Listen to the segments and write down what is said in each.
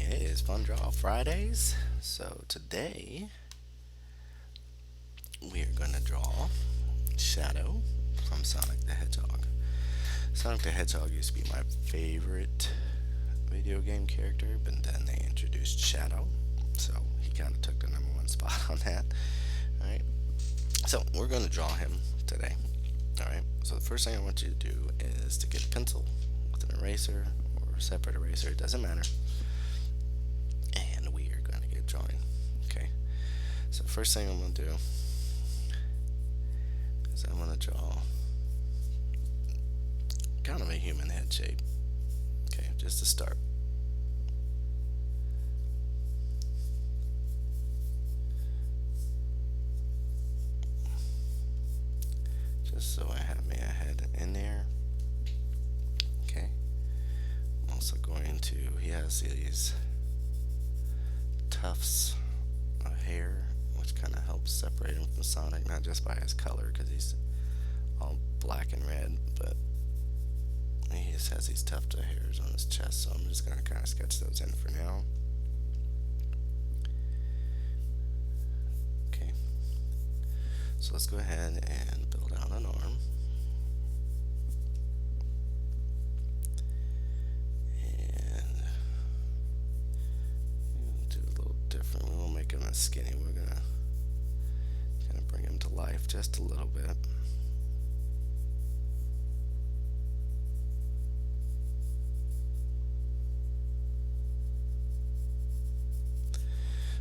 It is Fun Draw Fridays. So today we are going to draw Shadow from Sonic the Hedgehog. Sonic the Hedgehog used to be my favorite video game character, but then they introduced Shadow, so he kind of took the number one spot on that. Alright, so we're going to draw him today. Alright, so the first thing I want you to do is to get a pencil with an eraser or a separate eraser, it doesn't matter. And we are going to get drawing. Okay, so the first thing I'm going to do is I'm going to draw kind of a human head shape. Okay, just to start. Just so I have me a head in there. Okay. I'm also going to, he has these tufts of hair, which kind of helps separate him from Sonic, not just by his color, because he's all black and red, but he just has these tufts of hairs on his chest, so I'm just going to kind of sketch those in for now. Okay. So let's go ahead and build out an arm. And we'll do a little different. We won't make him as skinny. We're going to kind of bring him to life just a little bit.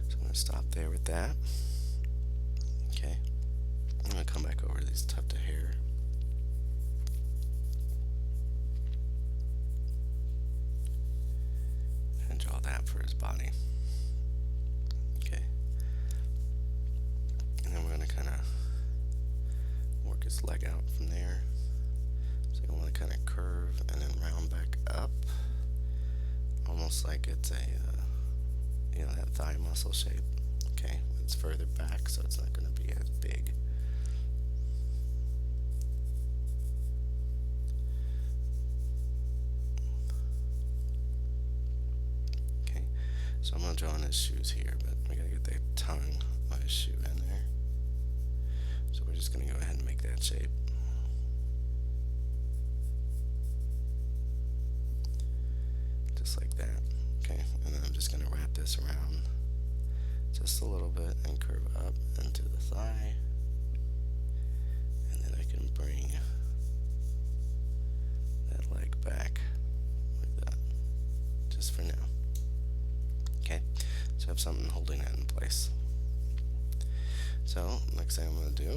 So I'm going to stop there with that. Okay. I'm going to come back over to these tufts of hair. And draw that for his body. Okay. And then we're going to kind of work his leg out from there. So you want to kind of curve and then round back up. Almost like it's a, that thigh muscle shape. Okay. It's further back, so it's not going to be as big. So I'm going to draw on his shoes here, but we got to get the tongue of his shoe in there. So we're just going to go ahead and make that shape. Just like that. Okay, and then I'm just going to wrap this around just a little bit and curve up into the thigh. And then I can bring that leg back like that, just for now. Okay, so I have something holding that in place. So, next thing I'm going to do, I'm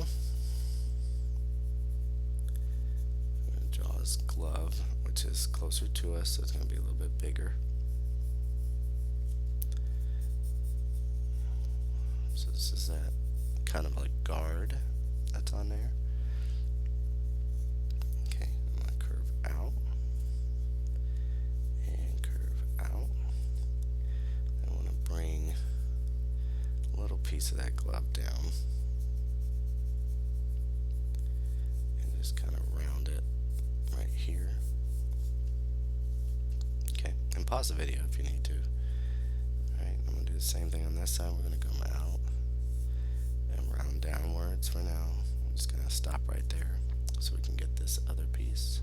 going to draw his glove, which is closer to us, so it's going to be a little bit bigger. So this is that kind of like guard that's on there. Okay, I'm going to curve out and curve out. Bring a little piece of that glove down and just kind of round it right here. Okay, and pause the video if you need to. Alright, I'm going to do the same thing on this side. We're going to come out and round downwards for now. I'm just going to stop right there so we can get this other piece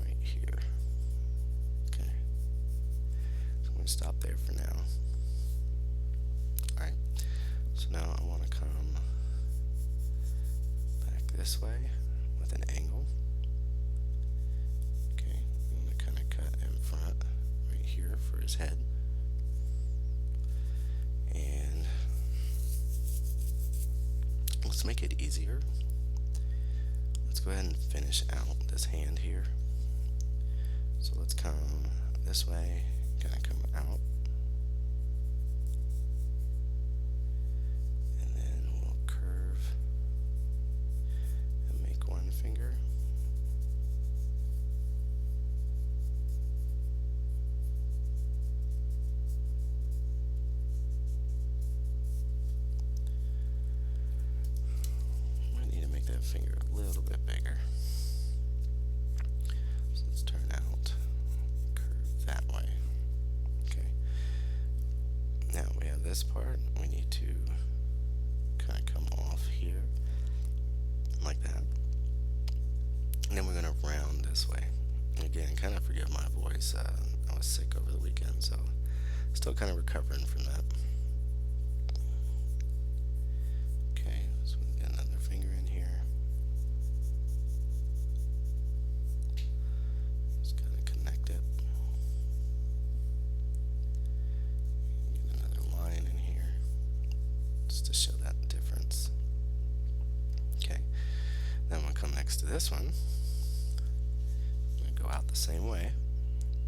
right here. Okay, so I'm going to stop there for now. Alright, so now I want to come back this way with an angle. Okay, I'm going to kind of cut in front right here for his head. And let's make it easier. Let's go ahead and finish out this hand here. So let's come this way, kind of come out. Finger. I need to make that finger a little bit bigger. So let's turn out, curve that way. Okay. this part, we need to kind of come off here like that. And then we're going to round this way. Again, kind of forgive my voice. I was sick over the weekend, so still kind of recovering from that. Okay, so we get another finger in here. Just kind of connect it. Get another line in here, just to show that difference. Okay, then we'll come next to this one. Go out the same way.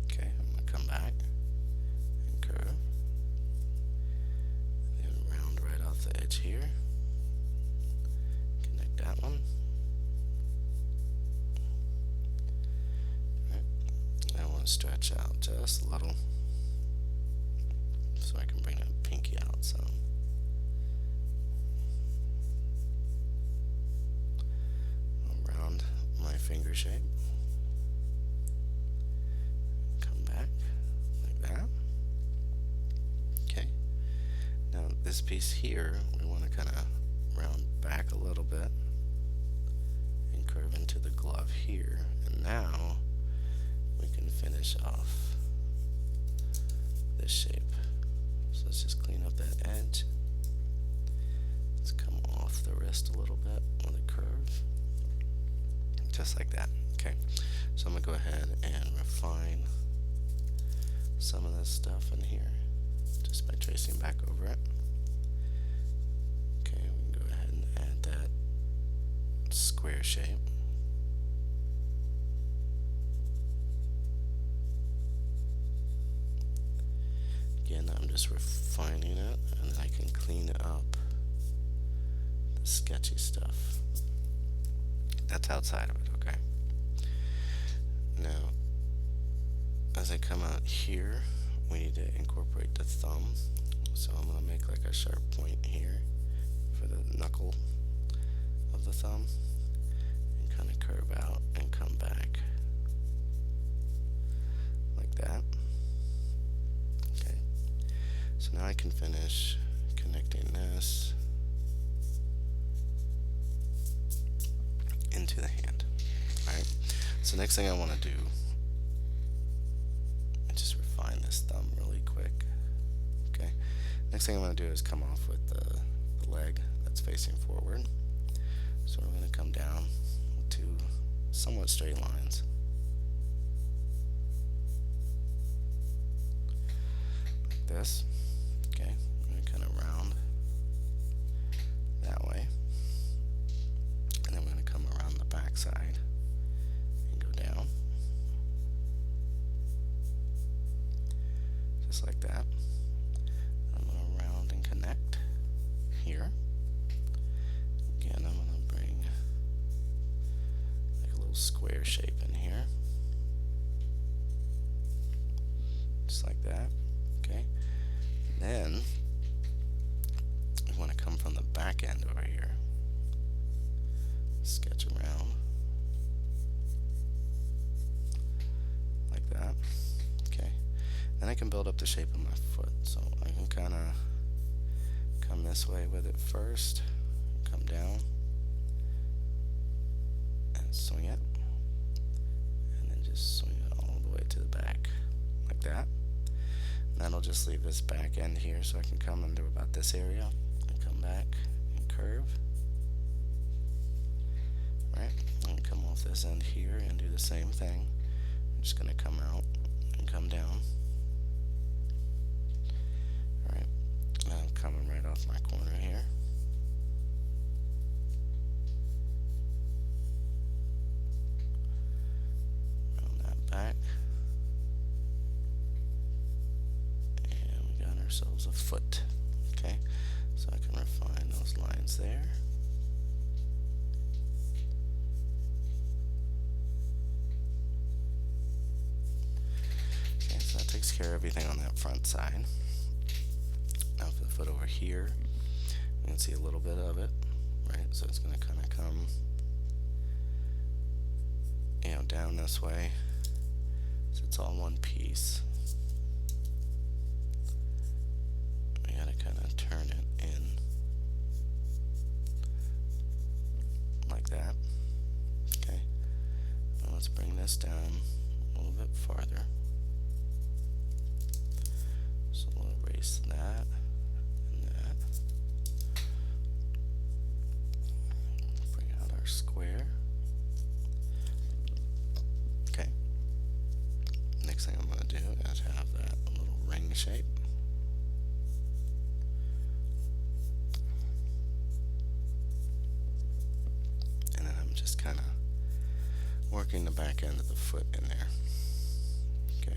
Okay, I'm going to come back and curve. Then round right off the edge here. Connect that one. Right. I want to stretch out just a little so I can bring that pinky out some. I'll round my finger shape. This piece here, we want to kind of round back a little bit and curve into the glove here. And now we can finish off this shape. So let's just clean up that edge. Let's come off the wrist a little bit with a curve, just like that. Okay, so I'm going to go ahead and refine some of this stuff in here just by tracing back over it. Square shape. Again, I'm just refining it, and then I can clean up the sketchy stuff that's outside of it. Okay. Now, as I come out here, we need to incorporate the thumb. So I'm going to make like a sharp point here for the knuckle of the thumb, and kind of curve out and come back like that. Okay, so now I can finish connecting this into the hand. Alright, so next thing I want to do is just refine this thumb really quick. Okay, next thing I'm going to do is come off with the leg that's facing forward. So we're going to come down with two somewhat straight lines. Like this. Okay, we're going to kind of round that way. And then we're going to come around the back side and go down. Just like that. I'm going to round and connect here. Again, I'm going to bring like a little square shape in here, just like that. Okay, and then we want to come from the back end over here, sketch around like that. Okay, then I can build up the shape of my foot, so I can kind of come this way with it first, come down and swing it, and then just swing it all the way to the back like that. And that'll just leave this back end here, so I can come into about this area and come back and curve. Right, and come off this end here and do the same thing. I'm just going to come out and come down. Alright, I'm coming right off my corner here. Round that back. And we got ourselves a foot. Okay, so I can refine those lines there. Okay, so that takes care of everything on that front side. Now for the foot over here, you can see a little bit of it, right? So it's going to kind of come, down this way. So it's all one piece. We got to kind this down a little bit farther. So we'll erase that and that. Bring out our square. Okay. Next thing I'm going to do is have that little ring shape. And then I'm just kind of working the back end of the foot in there. Okay.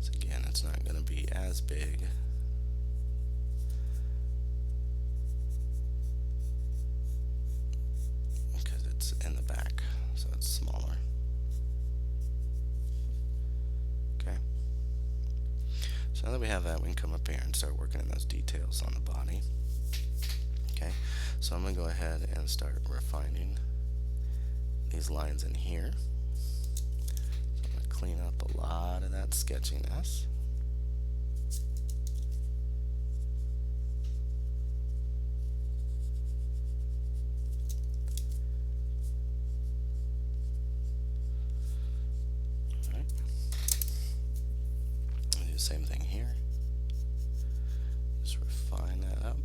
So again, it's not going to be as big. Because it's in the back, so it's smaller. Okay. So now that we have that, we can come up here and start working on those details on the body. Okay, so I'm going to go ahead and start refining these lines in here. So I'm going to clean up a lot of that sketchiness. Alright, I'll do the same thing here. Just refine that up.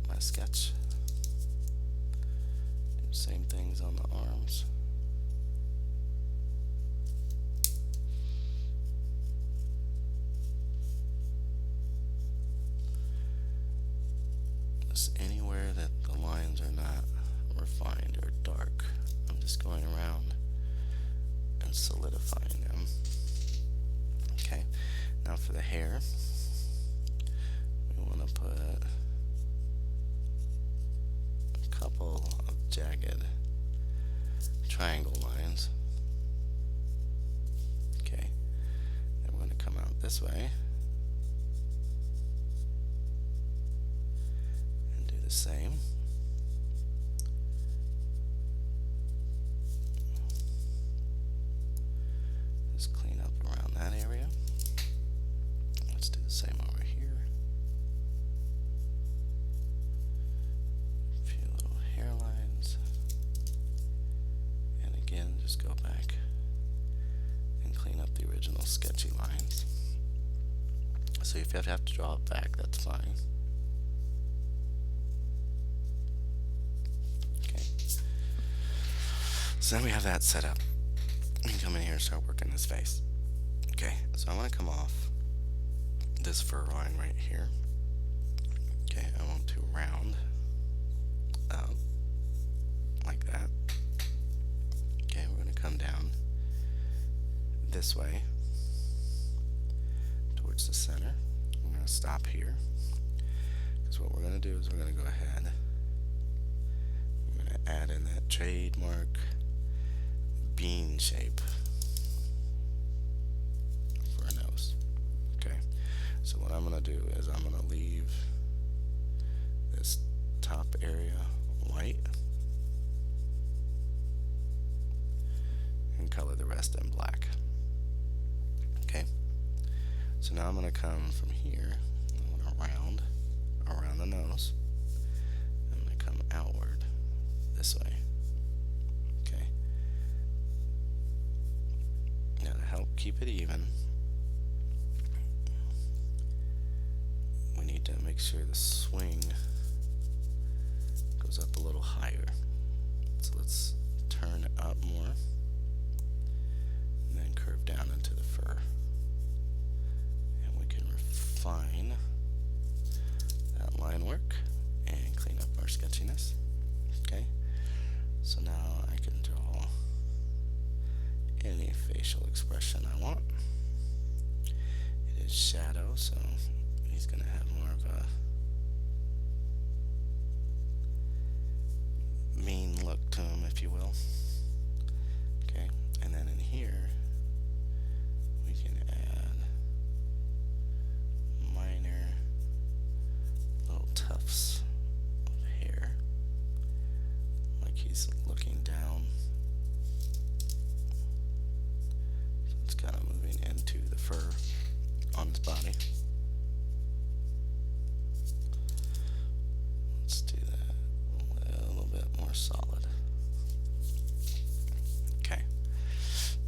My sketch. Do the same things on the arms. Just anywhere that the lines are not refined or dark, I'm just going around and solidifying them. Okay, now for the hair, we want to put couple of jagged triangle lines. Okay, then we're going to come out this way and do the same. Just clean up around that area. Let's do the same over here. Just go back and clean up the original sketchy lines. So if you have to draw it back, that's fine. Okay. So then we have that set up. We can come in here and start working this face. Okay, so I want to come off this fur line right here. Okay, I want to round out like that. Okay, we're going to come down this way towards the center. I'm going to stop here because what we're going to do is we're going to go ahead. I'm going to add in that trademark bean shape for a nose. Okay, so what I'm going to do is I'm going to leave this top area white and color the rest in black. Okay, so now I'm going to come from here. I'm going to round around the nose. I'm going to come outward this way. Okay, now to help keep it even, we need to make sure the swing goes up a little higher. So let's turn it up more and then curve down into the fur. And we can refine that line work and clean up our sketchiness. Okay, so now I can draw any facial expression I want. It is shadow, so he's going to have more of a mean look to him, if you will. Okay, and then in here we can add minor little tufts of hair, like he's looking down. So it's kind of moving into the fur on his body.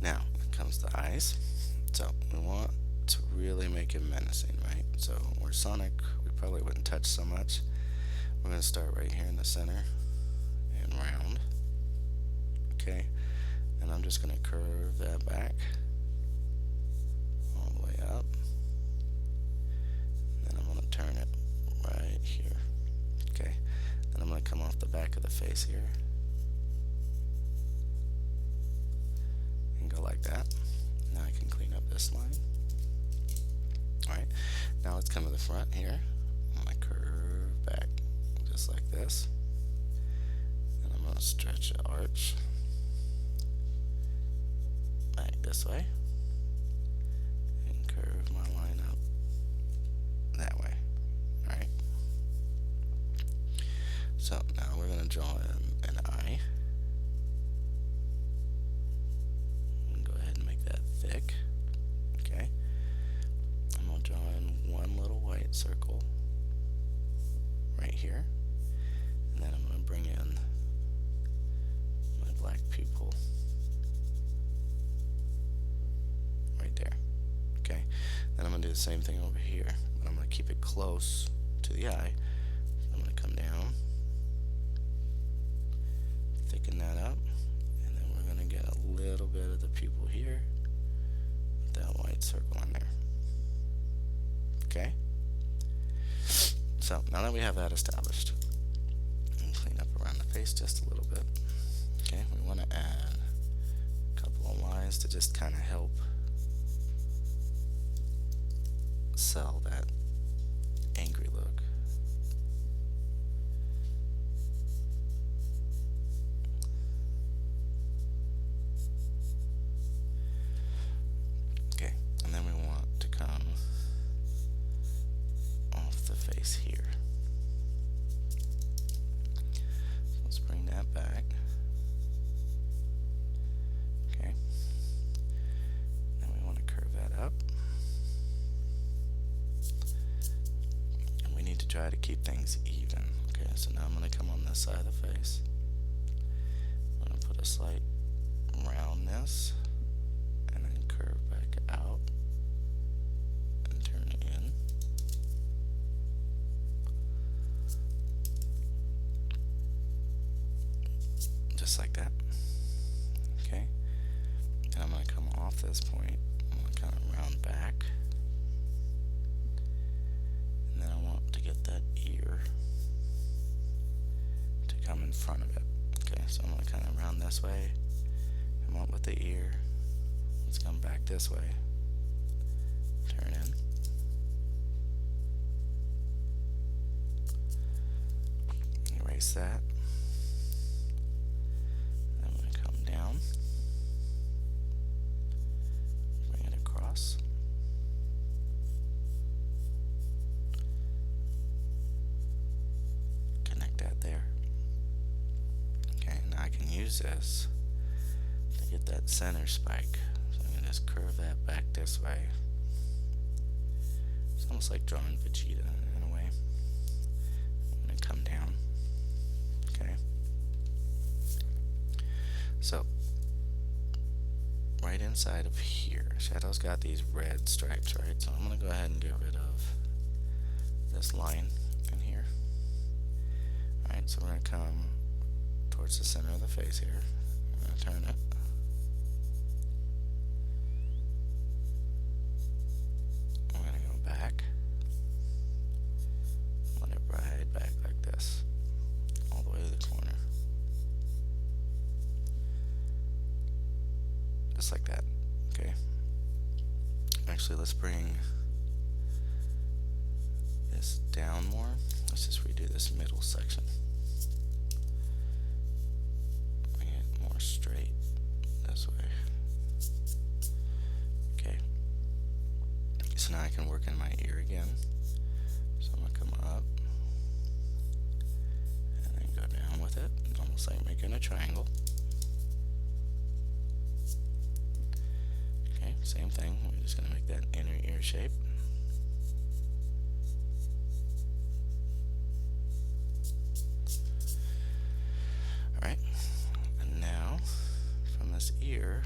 Now comes the eyes. So we want to really make it menacing, right? So where Sonic, we probably wouldn't touch so much. We're going to start right here in the center and round. Okay, and I'm just going to curve that back all the way up. Then I'm going to turn it right here. Okay, then I'm going to come off the back of the face here and go like that. Now I can clean up this line. Alright, now let's come to the front here. I'm going to curve back just like this. And I'm going to stretch the arch back this way. And curve my line up that way. Alright. So now we're going to draw in an eye. Go ahead and make that thick. Okay. I'm going to draw in one little white circle right here. And then I'm going to bring in my black pupil right there. Okay. Then I'm going to do the same thing over here, but I'm going to keep it close to the eye. I'm going to come down, thicken that up, and then we're going to get a little bit of the pupil here with that white circle in there. Okay? So now that we have that established, and clean up around the face just a little bit. Okay, we want to add a couple of lines to just kind of help sell that angry look. Okay, and then we want to come off the face here. So let's bring that back. Okay. Then we want to curve that up. And we need to try to keep things even. Okay, so now I'm going to come on this side of the face. I'm going to put a slight roundness and then curve back out and turn it in. Just like that. Okay. And I'm going to come off this point. I'm going to kind of round back. And then I want to get that ear to come in front of it. Okay, so I'm going to kind of round this way. Come up with the ear. Let's come back this way. Turn in. Erase that. I'm going to come down. Bring it across. Connect that there. Okay, now I can use this to get that center spike. So I'm going to just curve that back this way. It's almost like drawing Vegeta in a way. I'm going to come down. Okay. So, right inside of here, Shadow's got these red stripes, right? So I'm going to go ahead and get rid of this line in here. Alright, so we're going to come towards the center of the face here. We're going to turn it. We're going to go back. Let it ride back like this, all the way to the corner. Just like that. Okay. Actually, let's bring this down more. Let's just redo this middle section. Bring it more straight this way. Okay. So now I can work in my ear again. So I'm going to come up and then go down with it, almost like making a triangle. Okay, same thing. We're just going to make that inner ear shape. Alright, and now from this ear,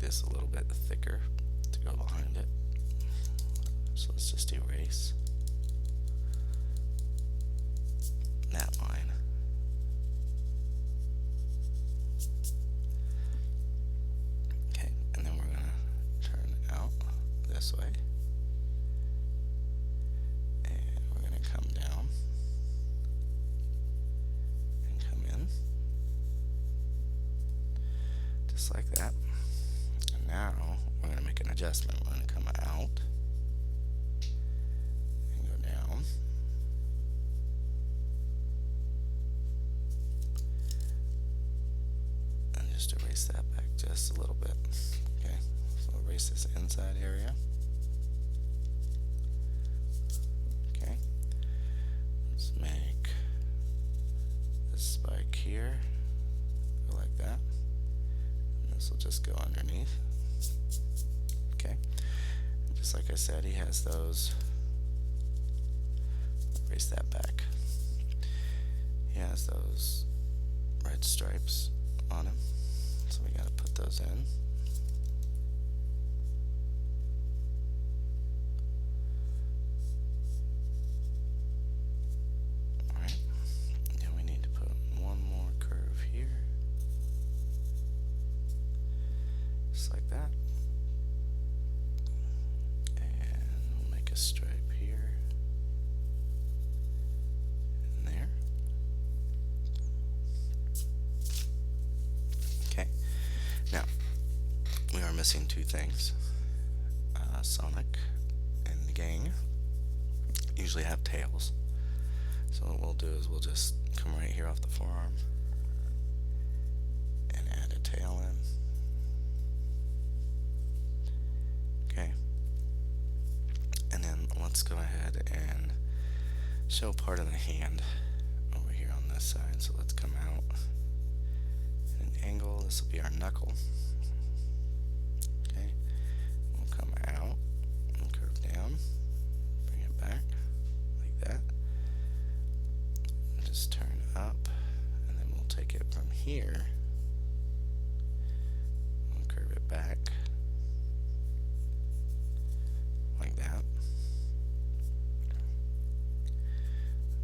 this a little bit thicker to go behind it. So let's just erase that line. Okay, and then we're going to turn it out this way. And we're going to come down and come in. Just like that. And now we're going to make an adjustment. We're going to come out and go down. And just erase that back just a little bit. Okay, so erase this inside area. Okay, let's make this spike here go like that. This will just go underneath. Okay, and just like I said, he has those. Erase that back. He has those red stripes on him, so we got to put those in. All right. Then we need to put one more curve here. Just like that. And we'll make a stripe here and there. Okay. Now, we are missing two things. Sonic and the gang usually have tails. So what we'll do is we'll just come right here off the forearm and add a tail in. Okay, and then let's go ahead and show part of the hand over here on this side. So let's come out at an angle. This will be our knuckle. Okay, we'll come out and curve down, bring it back like that, and just turn up, and then we'll take it from here and curve it back like that.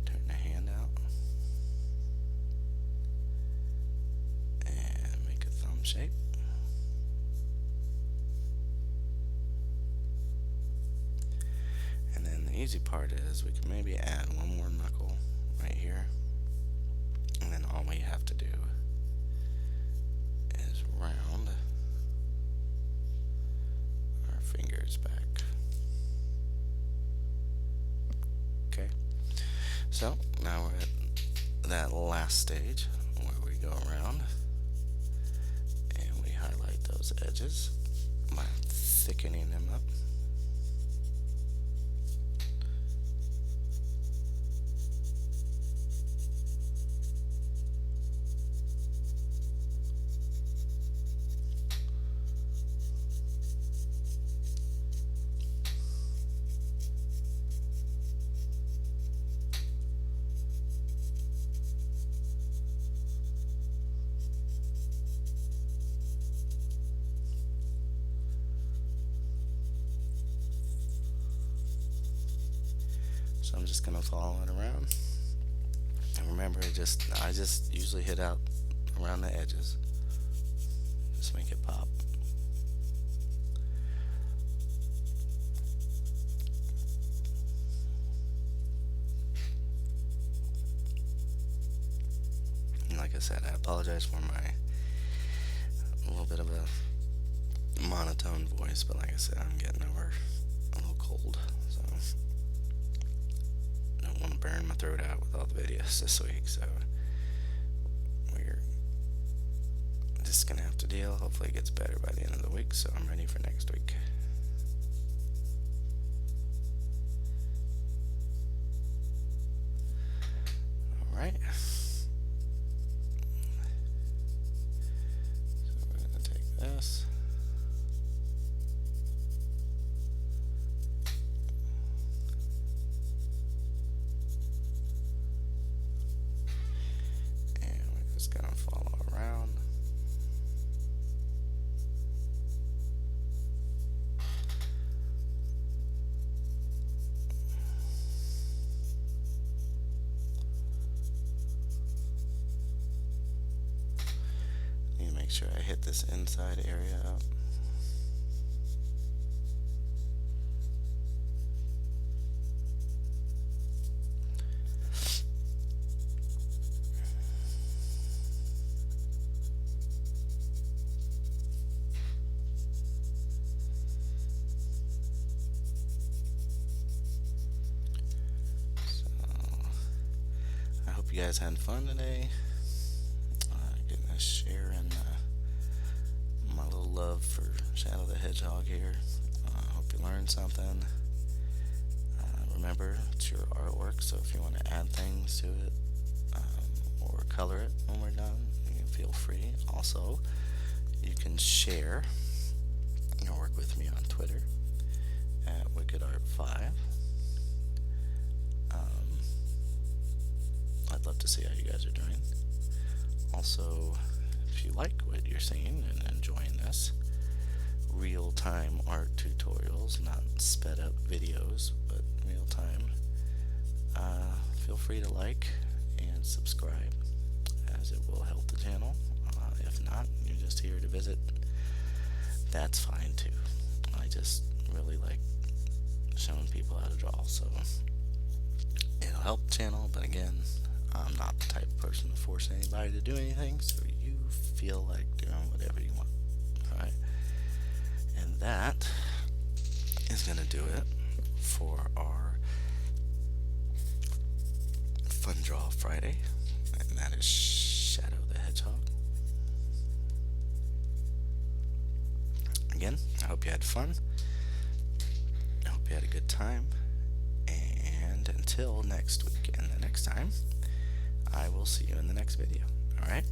Turn the hand out and make a thumb shape. And then the easy part is we can maybe add one more knuckle right here, and then all we have to do is round our fingers back. Okay, so now we're at that last stage where we go around and we highlight those edges by thickening them up. So I'm just gonna follow it around. And remember, I just usually hit out around the edges. Just make it pop. And like I said, I apologize for a little bit of a monotone voice, but like I said, I'm getting over a little cold, so I don't want to burn my throat out with all the videos this week, so we're just gonna have to deal. Hopefully it gets better by the end of the week, so I'm ready for next week. Alright. So we're gonna take this. And we're just gonna follow around. make sure I hit this inside area up. I hope you guys had fun today. Getting a share in my little love for Shadow the Hedgehog here. I hope you learned something. Remember, it's your artwork, so if you want to add things to it or color it when we're done, you can feel free. Also, you can share your work with me on Twitter at WickedArt5. I'd love to see how you guys are doing. Also, if you like what you're seeing and enjoying this, real-time art tutorials, not sped up videos, but real-time, feel free to like and subscribe, as it will help the channel. If not, you're just here to visit, that's fine too. I just really like showing people how to draw, so it'll help the channel, but again, I'm not the type of person to force anybody to do anything, so you feel like doing whatever you want. Alright? And that is going to do it for our Fun Draw Friday. And that is Shadow the Hedgehog. Again, I hope you had fun. I hope you had a good time. And until next week and the next time, I will see you in the next video. Alright?